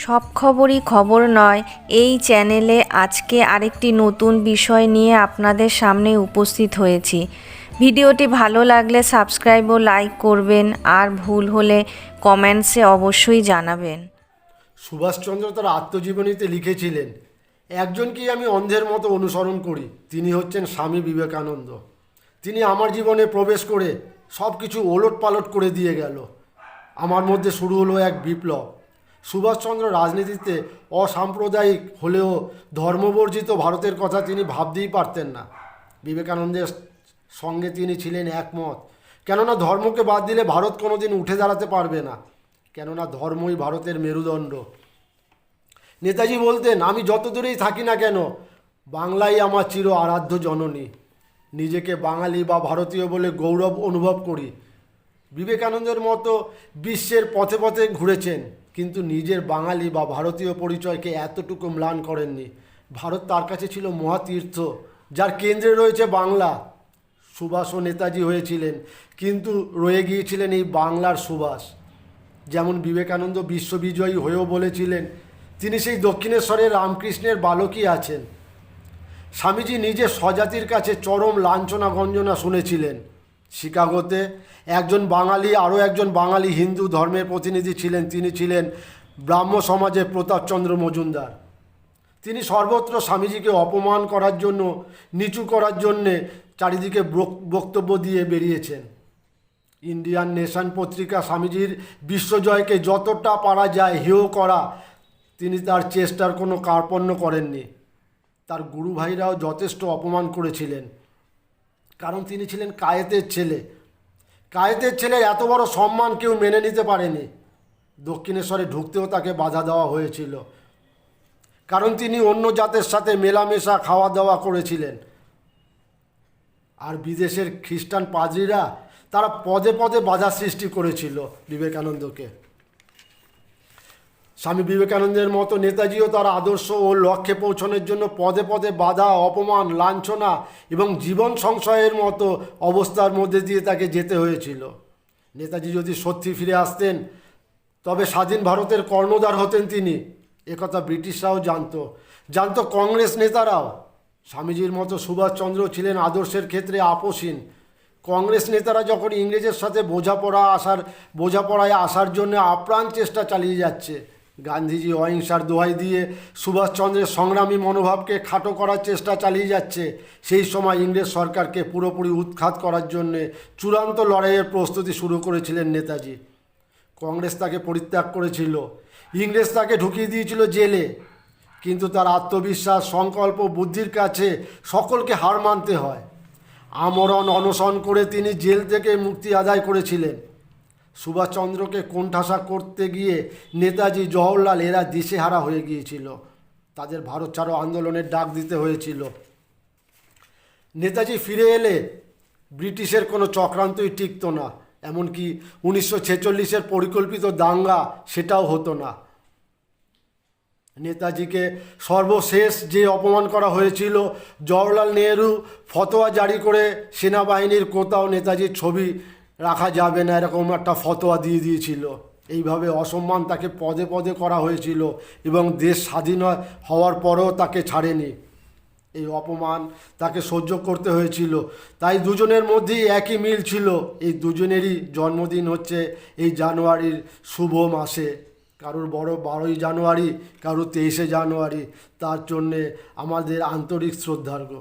সব খবরই খবর নয় এই চ্যানেলে আজকে আরেকটি নতুন বিষয় নিয়ে আপনাদের সামনে উপস্থিত হয়েছি। ভিডিওটি ভালো লাগলে সাবস্ক্রাইব ও লাইক করবেন, আর ভুল হলে কমেন্টসে অবশ্যই জানাবেন। সুভাষচন্দ্র তার আত্মজীবনীতে লিখেছিলেন, একজনকেই আমি অন্ধের মতো অনুসরণ করি, তিনি হচ্ছেন স্বামী বিবেকানন্দ। তিনি আমার জীবনে প্রবেশ করে সব কিছু ওলটপালট করে দিয়ে গেল। আমার মধ্যে শুরু হলো এক বিপ্লব। সুভাষচন্দ্র রাজনীতিতে অসাম্প্রদায়িক হলেও ধর্মবর্জিত ভারতের কথা তিনি ভাবতেই পারতেন না। বিবেকানন্দের সঙ্গে তিনি ছিলেন একমত, কেননা ধর্মকে বাদ দিলে ভারত কোনোদিন উঠে দাঁড়াতে পারবে না, কেননা ধর্মই ভারতের মেরুদণ্ড। নেতাজি বলতেন, আমি যত দূরেই থাকি না কেন, বাংলাই আমার চির আরাধ্য জননী। নিজেকে বাঙালি বা ভারতীয় বলে গৌরব অনুভব করি। বিবেকানন্দের মতো বিশ্বের পথে পথে ঘুরেছেন, কিন্তু নিজের বাঙালি বা ভারতীয় পরিচয়কে এতটুকু ম্লান করেননি। ভারত তার কাছে ছিল মহাতীর্থ, যার কেন্দ্রে রয়েছে বাংলা। সুভাষ ও নেতাজি হয়েছিলেন, কিন্তু রয়ে গিয়েছিলেন এই বাংলার সুভাষ। যেমন বিবেকানন্দ বিশ্ববিজয়ী হয়েও বলেছিলেন, তিনি সেই দক্ষিণেশ্বরের রামকৃষ্ণের বালকই আছেন। স্বামীজি নিজে স্বজাতির কাছে চরম লাঞ্ছনা গঞ্জনা শুনেছিলেন। শিকাগোতে একজন বাঙালি আরও একজন বাঙালি হিন্দু ধর্মের প্রতিনিধি ছিলেন, তিনি ছিলেন ব্রাহ্ম সমাজের প্রতাপচন্দ্র মজুমদার। তিনি সর্বত্র স্বামীজিকে অপমান করার জন্য, নিচু করার জন্যে চারিদিকে বক্তব্য দিয়ে বেরিয়েছেন। ইন্ডিয়ান নেশন পত্রিকা স্বামীজির বিশ্বজয়কে যতটা পারা যায় হেয় করা, তিনি তার চেষ্টার কোনো কার্পণ্য করেননি। তার গুরু ভাইরাও যথেষ্ট অপমান করেছিলেন, কারণ তিনি ছিলেন কায়েতের ছেলে। কায়েতের ছেলের এত বড় সম্মান কেউ মেনে নিতে পারেনি। দক্ষিণেশ্বরে ঢুকতেও তাকে বাধা দেওয়া হয়েছিল, কারণ তিনি অন্য জাতের সাথে মেলামেশা খাওয়া দাওয়া করেছিলেন। আর বিদেশের খ্রিস্টান পাদ্রীরা তারা পদে পদে বাধা সৃষ্টি করেছিল বিবেকানন্দকে। স্বামী বিবেকানন্দের মতো নেতাজিও তার আদর্শ ও লক্ষ্যে পৌঁছানোর জন্য পদে পদে বাধা, অপমান, লাঞ্ছনা এবং জীবন সংশয়ের মতো অবস্থার মধ্যে দিয়ে তাকে যেতে হয়েছিল। নেতাজি যদি সত্যি ফিরে আসতেন, তবে স্বাধীন ভারতের কর্ণধার হতেন তিনি। একথা ব্রিটিশরাও জানতো কংগ্রেস নেতারাও। স্বামীজির মতো সুভাষচন্দ্র ছিলেন আদর্শের ক্ষেত্রে আপোষহীন। কংগ্রেস নেতারা যখন ইংরেজের সাথে বোঝাপড়ায় আসার জন্য আপ্রাণ চেষ্টা চালিয়ে যাচ্ছে, গান্ধীজি অহিংসার দোহাই দিয়ে সুভাষচন্দ্রের সংগ্রামী মনোভাবকে খাটো করার চেষ্টা চালিয়ে যাচ্ছে, সেই সময় ইংরেজ সরকারকে পুরোপুরি উৎখাত করার জন্যে চূড়ান্ত লড়াইয়ের প্রস্তুতি শুরু করেছিলেন নেতাজি। কংগ্রেস তাকে পরিত্যাগ করেছিল, ইংরেজ তাকে ঢুকিয়ে দিয়েছিল জেলে, কিন্তু তার আত্মবিশ্বাস, সংকল্প, বুদ্ধির কাছে সকলকে হার মানতে হয়। আমরণ অনশন করে তিনি জেল থেকে মুক্তি আদায় করেছিলেন। সুভাষচন্দ্রকে কোণঠাসা করতে গিয়ে নেতাজি, জওহরলাল এরা দিশেহারা হয়ে গিয়েছিল। তাদের ভারত ছাড়ো আন্দোলনের ডাক দিতে হয়েছিল। নেতাজি ফিরে এলে ব্রিটিশের কোনো চক্রান্তই টিকত না, এমনকি 1946-এর পরিকল্পিত দাঙ্গা সেটাও হতো না। নেতাজিকে সর্বশেষ যে অপমান করা হয়েছিল, জওহরলাল নেহরু ফতোয়া জারি করে সেনাবাহিনীর কোথাও নেতাজির ছবি রাখা যাবে না এরকম একটা ফতোয়া দিয়ে দিয়েছিল। এইভাবে অসম্মান তাকে পদে পদে করা হয়েছিল এবং দেশ স্বাধীন হওয়ার পরেও তাকে ছাড়েনি। এই অপমান তাকে সহ্য করতে হয়েছিল। তাই দুজনের মধ্যেই একই মিল ছিল, এই দুজনেরই জন্মদিন হচ্ছে এই জানুয়ারির শুভ মাসে। কারোর 12ই জানুয়ারি, কারোর 23শে জানুয়ারি। তার জন্যে আমাদের আন্তরিক শ্রদ্ধার্ঘ্য।